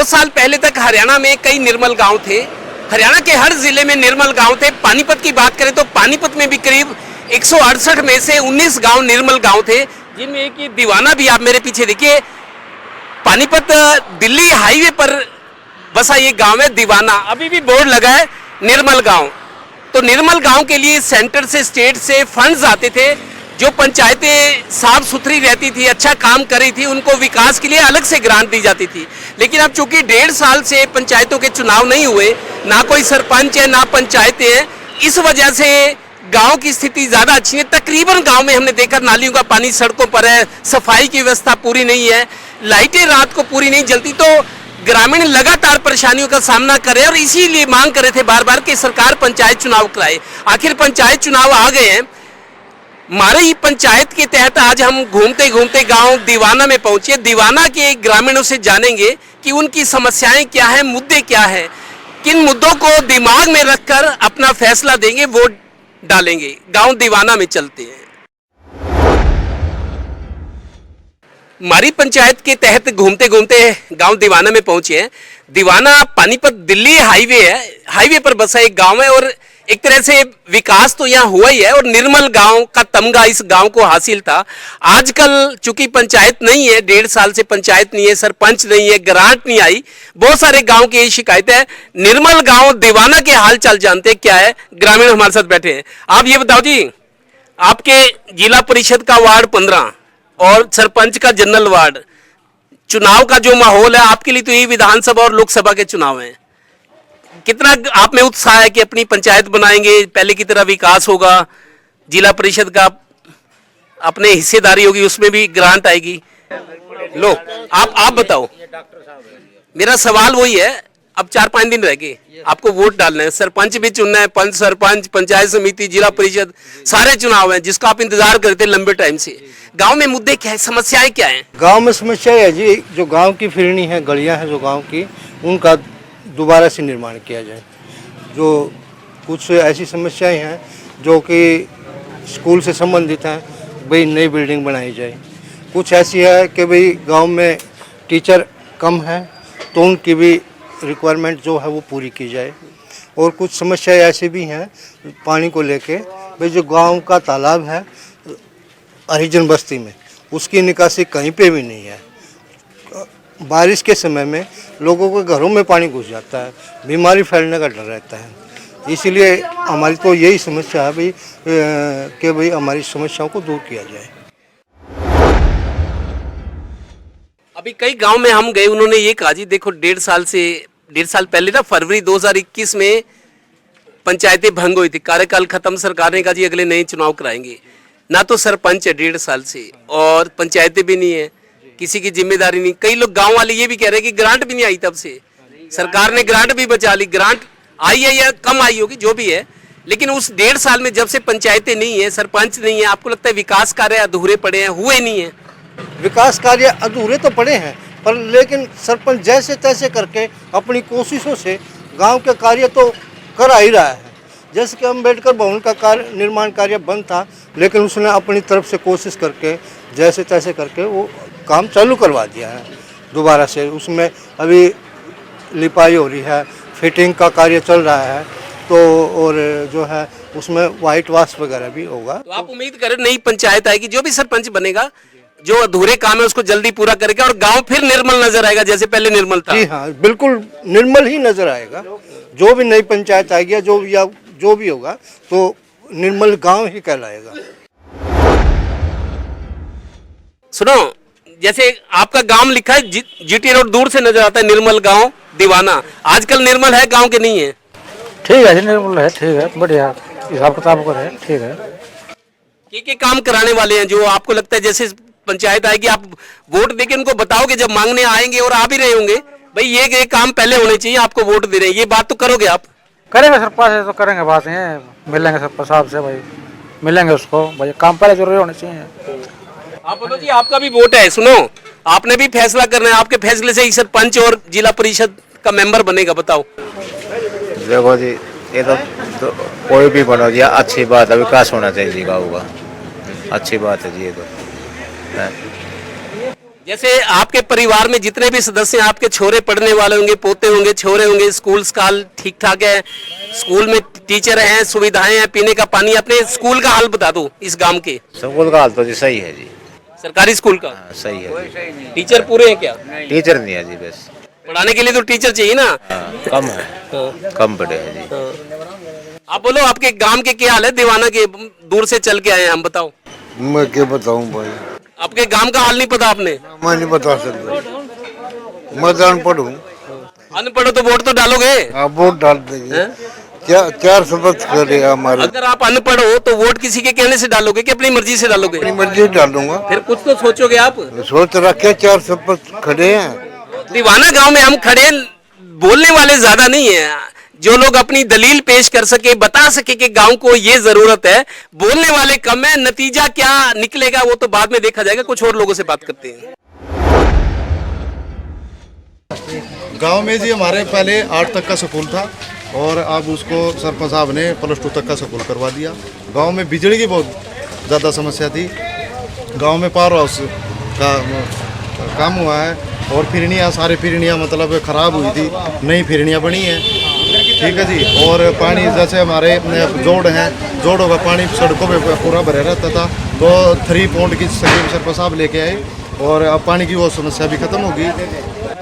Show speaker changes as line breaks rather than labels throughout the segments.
साल पहले तक हरियाणा में कई निर्मल गांव थे। हरियाणा के हर जिले में निर्मल गांव थे। पानीपत की बात करें तो पानीपत में भी करीब 168 में से 19 गांव निर्मल गांव थे, जिनमें एक ये दीवाना भी, आप मेरे पीछे देखिए, पानीपत दिल्ली हाईवे पर बसा ये गांव है दीवाना। अभी भी बोर्ड लगा है निर्मल गांव। तो निर्मल गांव के लिए सेंटर से, स्टेट से फंड्स आते थे। जो पंचायतें साफ सुथरी रहती थी, अच्छा काम कर रही थी, उनको विकास के लिए अलग से ग्रांट दी जाती थी। लेकिन अब चूंकि 1.5 साल से पंचायतों के चुनाव नहीं हुए, ना कोई सरपंच है ना पंचायतें हैं, इस वजह से गांव की स्थिति ज्यादा अच्छी है। तकरीबन गांव में हमने देखा नालियों का पानी सड़कों पर है, सफाई की व्यवस्था पूरी नहीं है, लाइटें रात को पूरी नहीं जलती। तो ग्रामीण लगातार परेशानियों का सामना कर रहे हैं और इसीलिए मांग कर रहे थे बार बार कि सरकार पंचायत चुनाव कराए। आखिर पंचायत चुनाव आ गए हैं। हमारे ही पंचायत के तहत आज हम घूमते घूमते गांव दीवाना में पहुंचे। दीवाना के ग्रामीणों से जानेंगे कि उनकी समस्याएं क्या है, मुद्दे क्या है, किन मुद्दों को दिमाग में रखकर अपना फैसला देंगे, वोट डालेंगे। गांव दीवाना में चलते हैं। हमारी पंचायत के तहत घूमते घूमते गांव दीवाना में पहुंचे हैं। दीवाना पानीपत दिल्ली हाईवे है, हाईवे पर बसा एक गांव है और एक तरह से विकास तो यहाँ हुआ ही है और निर्मल गांव का तमगा इस गांव को हासिल था। आजकल चूंकि पंचायत नहीं है, 1.5 साल से पंचायत नहीं है, सरपंच नहीं है, ग्रांट नहीं आई, बहुत सारे गांव की यही शिकायत है। निर्मल गांव दीवाना के हाल चाल जानते क्या है, ग्रामीण हमारे साथ बैठे हैं। आप ये बताओ जी, आपके जिला परिषद का वार्ड 15 और सरपंच का जनरल वार्ड, चुनाव का जो माहौल है आपके लिए, तो ये विधानसभा और लोकसभा के चुनाव हैं, कितना आप में उत्साह है कि अपनी पंचायत बनाएंगे, पहले की तरह विकास होगा, जिला परिषद का अपने हिस्सेदारी होगी, उसमें भी ग्रांट आएगी? लो आप बताओ। मेरा सवाल वही है, अब 4-5 दिन रह गए, आपको वोट डालना है, सरपंच भी चुनना है, पंच सरपंच, पंचायत समिति, जिला परिषद, सारे चुनाव हैं जिसका आप इंतजार करते हैं लंबे टाइम से। गांव में मुद्दे क्या है, समस्याएं क्या है?
गांव में समस्या है जी, जो गांव की फिरनी है, गलियां हैं जो गांव की, उनका दोबारा से निर्माण किया जाए। जो कुछ ऐसी समस्याएं हैं जो कि स्कूल से संबंधित हैं, भाई नई बिल्डिंग बनाई जाए। कुछ ऐसी है कि भाई गांव में टीचर कम है तो उनकी भी रिक्वायरमेंट जो है वो पूरी की जाए। और कुछ समस्याएं ऐसी भी हैं पानी को लेके, भाई जो गांव का तालाब है हरिजन बस्ती में, उसकी निकासी कहीं पे भी नहीं है। बारिश के समय में लोगों के घरों में पानी घुस जाता है, बीमारी फैलने का डर रहता है। इसीलिए हमारी तो यही समस्या है भाई कि भाई हमारी समस्याओं को दूर किया जाए।
अभी कई गांव में हम गए, उन्होंने ये कहा जी देखो 1.5 साल पहले ना, फरवरी 2021 में पंचायतें भंग हुई थी, कार्यकाल खत्म, सरकार ने कहा जी अगले नए चुनाव कराएंगे। ना तो सरपंच है 1.5 साल से और पंचायतें भी नहीं है, किसी की जिम्मेदारी नहीं। कई लोग गांव वाले ये भी कह रहे हैं कि ग्रांट भी नहीं आई, तब से सरकार ने ग्रांट भी बचा ली। ग्रांट आई है या कम आई होगी जो भी है, लेकिन उस 1.5 साल में जब से पंचायतें नहीं है, सरपंच नहीं है, आपको लगता है विकास कार्य अधूरे पड़े हैं, हुए नहीं है?
विकास कार्य अधूरे तो पड़े हैं, पर लेकिन सरपंच जैसे तैसे करके अपनी कोशिशों से गांव के कार्य तो कर ही रहा है। जैसे कि अम्बेडकर भवन का कार्य, निर्माण कार्य बंद था, लेकिन उसने अपनी तरफ से कोशिश करके जैसे तैसे करके वो काम चालू करवा दिया है दोबारा से। उसमें अभी लिपाई हो रही है, फिटिंग का कार्य चल रहा है, तो और जो है उसमें वाइट वॉश वगैरह भी होगा।
तो आप उम्मीद करें नई पंचायत आएगी, जो भी सरपंच बनेगा जो अधूरे काम है उसको जल्दी पूरा करेगा और गांव फिर निर्मल नजर आएगा जैसे पहले निर्मल था?
जी हाँ, बिल्कुल निर्मल ही नजर आएगा। जो भी नई पंचायत आएगी या जो भी होगा तो निर्मल गांव ही कहलाएगा।
सुनो, जैसे आपका गांव लिखा है जीटी रोड, दूर से नजर आता है निर्मल गांव दीवाना। आजकल निर्मल है गांव के नहीं है?
ठीक है, निर्मल है, ठीक है, बढ़िया हिसाब किताब कर है, ठीक है।
क्या काम कराने वाले हैं जो आपको लगता है जैसे पंचायत आएगी आप वोट देके उनको बताओगे, जब मांगने आएंगे और आ भी रहे होंगे भाई ये काम पहले होने चाहिए, आपको वोट दे रहे हैं, ये बात तो करोगे आप?
करेंगे सरपंच है तो करेंगे, बात है, मिलेंगे सरपंच साहब से, भाई मिलेंगे उसको, भाई काम पहले जरूरी होने चाहिए।
आप बोलो जी, आपका भी वोट है, सुनो आपने भी फैसला करना है, आपके फैसले से ही सरपंच और जिला परिषद का मेंबर बनेगा। बताओ।
देखो जी, ये तो कोई भी बनो जी, अच्छी बात है, विकास होना चाहिए जी गाँव का, अच्छी बात है जी ये तो है।
जैसे आपके परिवार में जितने भी सदस्य हैं, आपके छोरे पढ़ने वाले होंगे, पोते होंगे, छोरे होंगे, स्कूल काल ठीक ठाक है, स्कूल में टीचर हैं, सुविधाएं हैं, पीने का पानी। अपने स्कूल का हाल बता दो इस गांव के।
स्कूल का हाल तो जी सही है जी।
सरकारी स्कूल का
हाँ, सही है जी।
टीचर पूरे हैं क्या?
टीचर नहीं है जी, बस
पढ़ाने के लिए तो टीचर चाहिए ना।
हाँ, कम है, कम पड़े हैं जी।
आप बोलो आपके गांव के क्या हाल है? दीवाना के दूर से चल के आए हैं हम, बताओ।
मैं क्या बताऊं भाई,
आपके गांव का हाल नहीं पता आपने?
मैं नहीं बता सकता, मैं तो अनपढ़ हूँ।
अनपढ़ हो तो वोट तो डालोगे।
आप वोट डाल देंगे, क्या 4 शपथ करे हमारे,
अगर आप अनपढ़ हो तो वोट किसी के कहने से डालोगे कि अपनी मर्जी से डालोगे?
अपनी मर्जी से डाल दूंगा।
फिर कुछ तो सोचोगे आप।
सोच रखे 4 शपथ खड़े हैं।
दीवाना गांव में हम खड़े, बोलने वाले ज्यादा नहीं है। जो लोग अपनी दलील पेश कर सके, बता सके कि गांव को ये जरूरत है, बोलने वाले कम है। नतीजा क्या निकलेगा वो तो बाद में देखा जाएगा। कुछ और लोगों से बात करते हैं।
गांव में जी हमारे पहले 8 तक का स्कूल था और अब उसको सरपंच साहब ने +2 तक का स्कूल करवा दिया। गांव में बिजली की बहुत ज़्यादा समस्या थी। गांव में पावर हाउस का काम हुआ है और फिरनियाँ, सारी फिरनियाँ मतलब ख़राब हुई थी, नई फिरनियाँ बनी हैं, ठीक है जी। और पानी जैसे हमारे जोड़ हैं, जोड़ों का पानी सड़कों पे पूरा भरा रहता था, तो 3 पॉइंट की स्कीम सरपंच साहब लेके आए और अब पानी की वो समस्या भी खत्म होगी।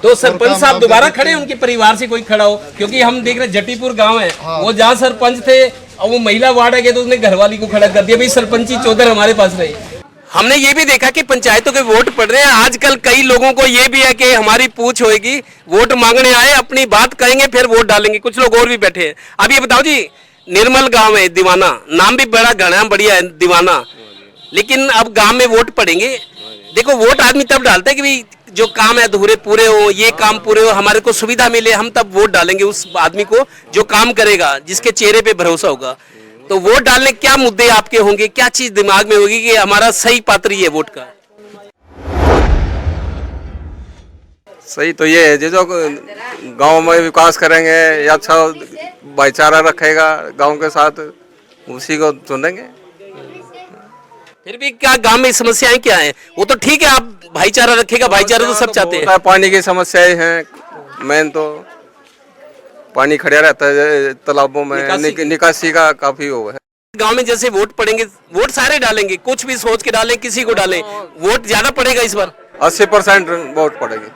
तो सरपंच साहब दोबारा खड़े, उनके परिवार से कोई खड़ा हो, क्योंकि हम देख रहे जटीपुर गांव है, वो जहाँ सरपंच थे और वो महिला वार्ड है तो उसने घरवाली को खड़ा कर दिया, भाई सरपंची चौधर हमारे पास रहे। हमने ये भी देखा कि पंचायतों के वोट पड़ रहे हैं। आजकल कई लोगों को ये भी है कि हमारी पूछ होगी, वोट मांगने आए, अपनी बात कहेंगे फिर वोट डालेंगे। कुछ लोग और भी बैठे हैं। अब ये बताओ जी, निर्मल गांव है दीवाना, नाम भी बड़ा घना बढ़िया है दीवाना, लेकिन अब गांव में वोट पड़ेंगे। देखो वोट आदमी तब डालता है कि भाई जो काम है अधूरे पूरे हो, ये काम पूरे हो, हमारे को सुविधा मिले, हम तब वोट डालेंगे उस आदमी को जो काम करेगा, जिसके चेहरे पे भरोसा होगा। तो वोट डालने क्या मुद्दे आपके होंगे, क्या चीज दिमाग में होगी कि हमारा सही पात्र ये वोट का?
सही तो ये है जो गांव में विकास करेंगे या अच्छा भाईचारा रखेगा गांव के साथ, उसी को चुनेंगे।
फिर भी क्या गांव में समस्याएं क्या है? वो तो ठीक है, आप भाईचारा रखेगा, भाईचारा तो सब चाहते हैं।
पानी की समस्याएं हैं, मेन तो पानी खड़ा रहता है तालाबों में, निकासी का काफी वो है।
गांव में जैसे वोट पड़ेंगे, वोट सारे डालेंगे, कुछ भी सोच के डालें, किसी को डालें, वोट ज्यादा पड़ेगा इस बार।
80% वोट पड़ेगी,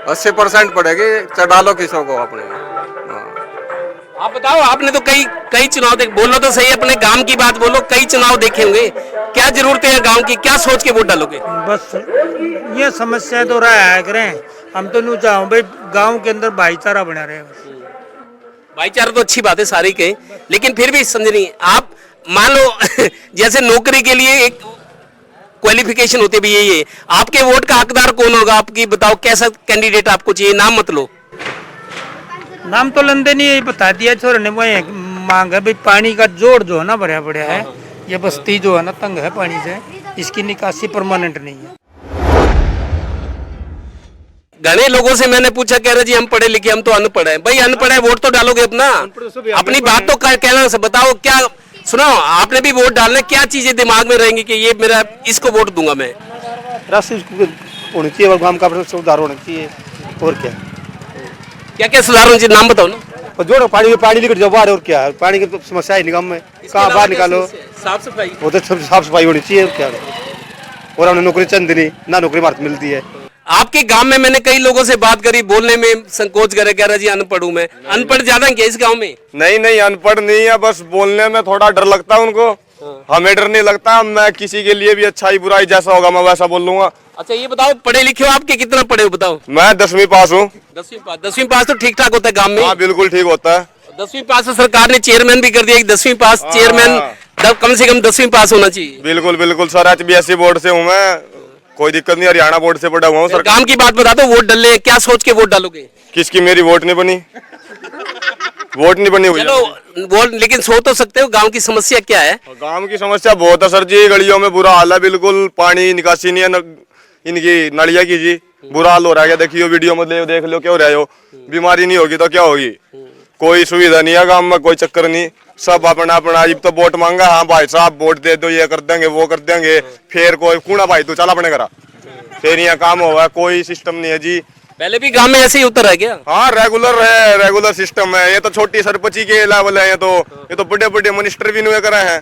80% पड़ेगी, डालो किसों को अपने में।
आप बताओ, आपने तो कई चुनाव देख, बोलो तो सही, अपने गांव की बात बोलो, कई चुनाव देखे होंगे, क्या जरूरत है गांव की, क्या सोच के वोट डालोगे?
बस ये समस्या तो रहा है करें, हम तो नहीं चाहो भाई गांव के अंदर भाईचारा बना रहे।
भाईचारा तो अच्छी बात है सारी के, लेकिन फिर भी समझनी, आप मान लो जैसे नौकरी के लिए एक क्वालिफिकेशन होती है भी ये आपके वोट का हकदार कौन होगा? आपकी बताओ कैसा कैंडिडेट आपको चाहिए, नाम मत लो।
नाम तो लंदे नहीं, यही बता दिया छोरे ने, वही मांग है भाई पानी का जोड़ जो है ना भरा पड़ा है, ये बस्ती जो है ना तंग है पानी से, इसकी निकासी परमानेंट नहीं है।
घने लोगों से मैंने पूछा, कह रहे जी हम पढ़े लिखे, हम तो अनपढ़ है। भाई अनपढ़ है, वोट तो डालोगे अपना, अपनी बात तो कहना से बताओ। क्या सुनो, आपने भी वोट डालना, क्या चीजें दिमाग में रहेंगी कि ये मेरा इसको वोट दूंगा मैं?
रास्ते होनी चाहिए और गांव का सुधार होना चाहिए, और क्या
क्या क्या सुधार होना चाहिए, नाम बताओ ना।
और जोड़ो पानी निकट जाओ बाहर, और क्या है, पानी की समस्या है निगम में, कहाँ बाहर निकालो,
साफ सफाई,
वो तो साफ सफाई होनी चाहिए, और क्या। और हमने नौकरी चंद नहीं ना, नौकरी भारत मिलती है।
आपके गांव में मैंने कई लोगों से बात करी, बोलने में संकोच करे, कह रहा जी अनपढ़ हूं मैं। अनपढ़ ज्यादा क्या इस गांव में?
नहीं अनपढ़ नहीं है, बस बोलने में थोड़ा डर लगता है उनको। हमें डर नहीं लगता, मैं किसी के लिए भी अच्छाई बुराई जैसा होगा मैं वैसा बोल लूंगा।
अच्छा ये बताओ, पढ़े लिखे हो आपके, कितना पढ़े हो बताओ?
मैं 10वीं पास हूँ।
10वीं पास तो ठीक ठाक होता है गांव में?
हाँ बिल्कुल ठीक होता है।
10वीं पास तो सरकार ने चेयरमैन भी कर दिया, 10वीं पास चेयरमैन कम से कम 10वीं पास होना चाहिए।
बिल्कुल सर, HBSC बोर्ड से हूँ मैं, कोई दिक्कत नहीं, हरियाणा बोर्ड से पढ़ा हुआ हूँ सर।
काम की बात बता दो, वोट डले, क्या सोच के वोट डालोगे?
किसकी? मेरी वोट नहीं बनी, वोट नहीं बनी हुई।
चलो वोट, लेकिन सोच तो सकते हो गांव की समस्या क्या है?
गांव की समस्या बहुत है सर जी, गलियों में बुरा हाल है, बिल्कुल पानी निकासी नहीं है, इनकी नलिया की जी बुरा हाल हो रहा है। देखियो वीडियो में देख लो क्या हो रहा है, बीमारी नहीं होगी तो क्या होगी, कोई सुविधा नहीं है गांव में, कोई चक्कर नहीं, सब अपना अपना। अब तो वोट मांगा, हाँ भाई साहब वोट दे दो, ये कर देंगे वो कर देंगे, फिर कोई कूड़ा भाई तू चल अपने घर, फिर यहाँ काम हुआ है, कोई सिस्टम नहीं है जी।
पहले भी गांव में ऐसे ही उतर है क्या?
हाँ रेगुलर है, रेगुलर सिस्टम है। ये तो छोटी सरपंची के लेवल है, ये तो बड़े बड़े मिनिस्टर भी नहीं करे हैं।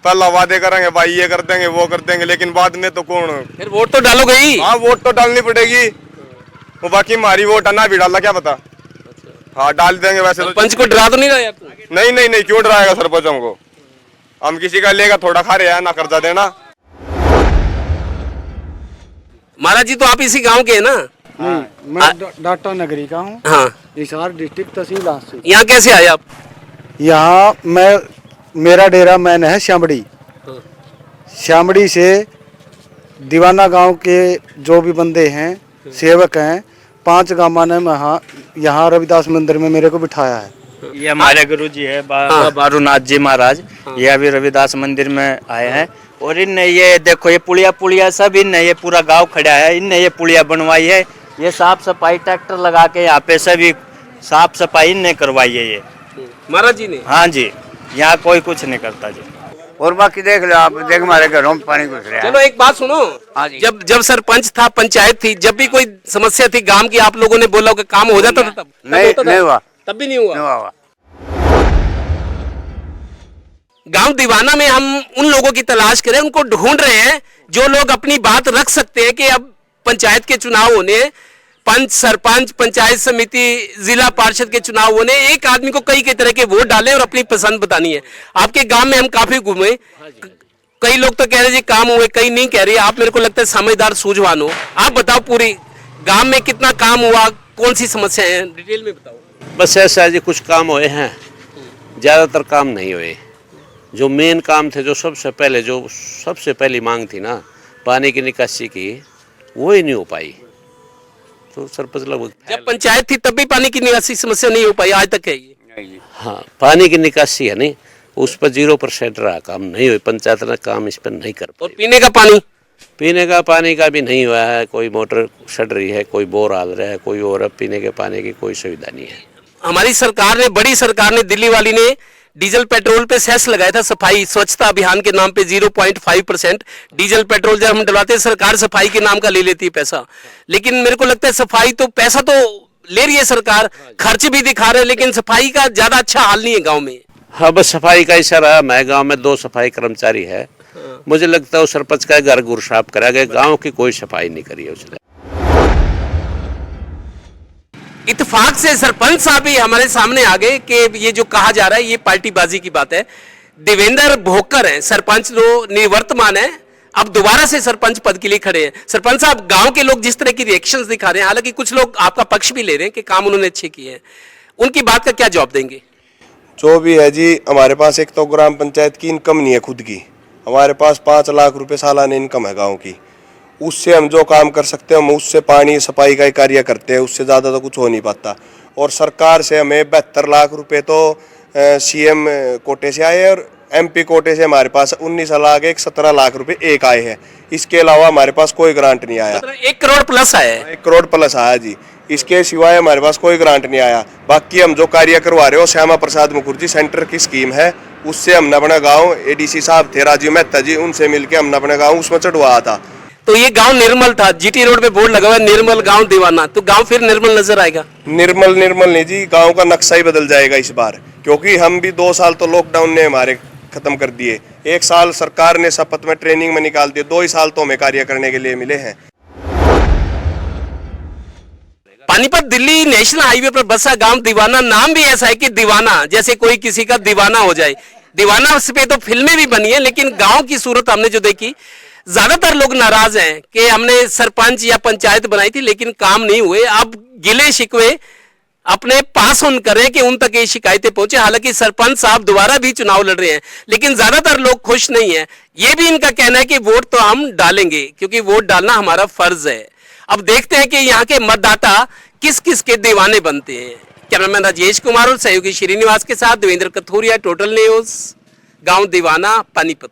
पहला वादे करेंगे भाई ये कर देंगे वो कर देंगे, लेकिन बाद में तो कौन।
फिर वोट तो डालोगे ही।
हाँ वोट तो डालनी पड़ेगी, वो बाकी हमारी वोट है ना भी डाला क्या पता। हाँ डाल देंगे वैसे तो।
पंच को डरा तो नहीं रहा यार तू?
नहीं क्यों डराएगा सरपंच हमको, हम किसी का लेगा थोड़ा खा रहे हैं ना कर्जा देना।
महाराज जी तो आप इसी गांव के हैं ना?
मैं डाटा नगरी का हूँ,
हाँ।
हिसार डिस्ट्रिक्ट तहसील आंसू।
यहाँ कैसे आए आप?
यहाँ मेरा डेरा मैन है श्यामड़ी। श्यामड़ी से दीवाना गांव के जो भी बंदे हैं सेवक हैं, 5 गांव ने यहाँ रविदास मंदिर में मेरे को बिठाया है।
ये हमारे गुरु जी है बाबा बारूनाथ जी महाराज, ये अभी रविदास मंदिर में आए हैं। और इनने ये देखो ये पुलिया सब इनने ये पूरा गांव खड़ा है, इनने ये पुलिया बनवाई है। ये साफ सफाई ट्रैक्टर लगा के यहाँ पे सभी साफ सफाई इनने करवाई है ये
महाराज जी ने।
हाँ जी, यहाँ कोई कुछ नहीं करता जी।
और बाकी देख लो आप, देख हमारे घरों में पानी घुस रहा है।
चलो एक बात सुनो, जब सरपंच था, पंचायत थी, जब भी कोई समस्या थी गांव की, आप लोगों ने बोला कि काम हो जाता था तब?
नहीं हुआ,
तब भी नहीं हुआ। गांव दीवाना में हम उन लोगों की तलाश करें, उनको ढूंढ रहे हैं जो लोग अपनी बात रख सकते हैं कि अब पंचायत के चुनाव होने, पंच सरपंच पंचायत समिति जिला पार्षद के चुनाव होने, एक आदमी को कई तरह के वोट डालें और अपनी पसंद बतानी है। आपके गांव में हम काफी घूमे, कई लोग तो कह रहे जी काम हुए, कई नहीं कह रहे। आप मेरे को लगता है समझदार सूझवान हो, आप बताओ पूरी गांव में कितना काम हुआ, कौन सी समस्या है, डिटेल में बताओ।
बस ऐसा है जी, कुछ काम हुए हैं, ज्यादातर काम नहीं हुए। जो मेन काम थे, जो सबसे पहली मांग थी ना पानी की निकासी की, वो ही नहीं हो पाई। तो सरपंच लोग
जब पंचायत थी तब भी पानी की निकासी समस्या नहीं हो पाई, आज तक है ये।
हाँ पानी की निकासी है नहीं, उस पर 0% रहा, काम नहीं हुई। पंचायत ने काम इस पर नहीं कर पाई।
और पीने का पानी का भी नहीं हुआ है। कोई मोटर सड़ रही है, कोई बोर हाल रहा है, कोई और पीने के पानी की कोई सुविधा नहीं है। हमारी सरकार ने, बड़ी सरकार ने, दिल्ली वाली ने डीजल पेट्रोल पे सेस लगाया था सफाई स्वच्छता अभियान के नाम पे 0.5%। डीजल पेट्रोल जब हम डलवाते हैं सरकार सफाई के नाम का ले लेती है पैसा, लेकिन मेरे को लगता है सफाई तो पैसा तो ले रही है सरकार, खर्च भी दिखा रहे हैं, लेकिन सफाई का ज्यादा अच्छा हाल नहीं है गांव में।
हाँ बस सफाई का इशारा है। मैं गांव में 2 सफाई कर्मचारी है, मुझे लगता है सरपंच का घर गुर साफ करा गया, गाँव की कोई सफाई नहीं करी है उसने।
इत्तेफाक से सरपंच साहब भी हमारे सामने आ गए कि ये जो कहा जा रहा है ये पार्टीबाजी की बात है। देवेंद्र भोकर है सरपंच, जो निवर्तमान है, अब दोबारा से सरपंच पद के लिए खड़े हैं। सरपंच साहब, गांव के लोग जिस तरह की रिएक्शंस दिखा रहे हैं, हालांकि कुछ लोग आपका पक्ष भी ले रहे हैं कि काम उन्होंने अच्छे किए हैं, उनकी बात का क्या जवाब देंगे?
जो भी है जी, हमारे पास एक तो ग्राम पंचायत की इनकम नहीं है खुद की, हमारे पास 5 लाख रुपए सालाना इनकम है गाँव की। उससे हम जो काम कर सकते हैं हम उससे पानी सफाई का ही कार्य करते हैं, उससे ज़्यादा तो कुछ हो नहीं पाता। और सरकार से हमें 72 लाख रुपए तो सीएम कोटे से आए हैं, और एमपी कोटे से हमारे पास 19 लाख 17 लाख रुपए एक आए हैं। इसके अलावा हमारे पास कोई ग्रांट नहीं आया।
1 करोड़ प्लस आया है।
1 करोड़ प्लस आया जी, इसके सिवाय हमारे पास कोई ग्रांट नहीं आया। बाकी हम जो कार्य करवा रहे हो, श्यामा प्रसाद मुखर्जी सेंटर की स्कीम है, उससे हमने अपना गाँव, एडीसी साहब थे राजीव मेहता जी, उनसे मिलकर हमने अपना गाँव उसमें चढ़वाया था।
तो ये गांव निर्मल था, जीटी रोड पे बोर्ड लगा हुआ है निर्मल गांव दीवाना, तो गांव फिर निर्मल नजर आएगा?
निर्मल नहीं जी, गांव का नक्शा ही बदल जाएगा इस बार, क्योंकि हम भी 2 साल तो लॉकडाउन ने हमारे खत्म कर दिए, 1 साल सरकार ने शपथ में ट्रेनिंग में निकाल दिए, 2 ही साल तो हमें कार्य करने के लिए मिले हैं।
पानीपत दिल्ली नेशनल हाईवे पर बसा गांव दीवाना, नाम भी ऐसा है कि दीवाना, जैसे कोई किसी का दीवाना हो जाए। दीवाना पे तो फिल्में भी बनी है, लेकिन गांव की सूरत हमने जो देखी, ज्यादातर लोग नाराज हैं कि हमने सरपंच या पंचायत बनाई थी लेकिन काम नहीं हुए। अब गिले शिकवे अपने पास ऑन करें कि उन तक ये शिकायतें पहुंचे। हालांकि सरपंच साहब दोबारा भी चुनाव लड़ रहे हैं, लेकिन ज्यादातर लोग खुश नहीं है। ये भी इनका कहना है कि वोट तो हम डालेंगे, क्योंकि वोट डालना हमारा फर्ज है। अब देखते हैं कि यहाँ के मतदाता किस किस के दीवाने बनते हैं। कैमरामैन राजेश कुमार और सहयोगी श्रीनिवास के साथ देवेंद्र कथोरिया, टोटल न्यूज, गांव दीवाना, पानीपत।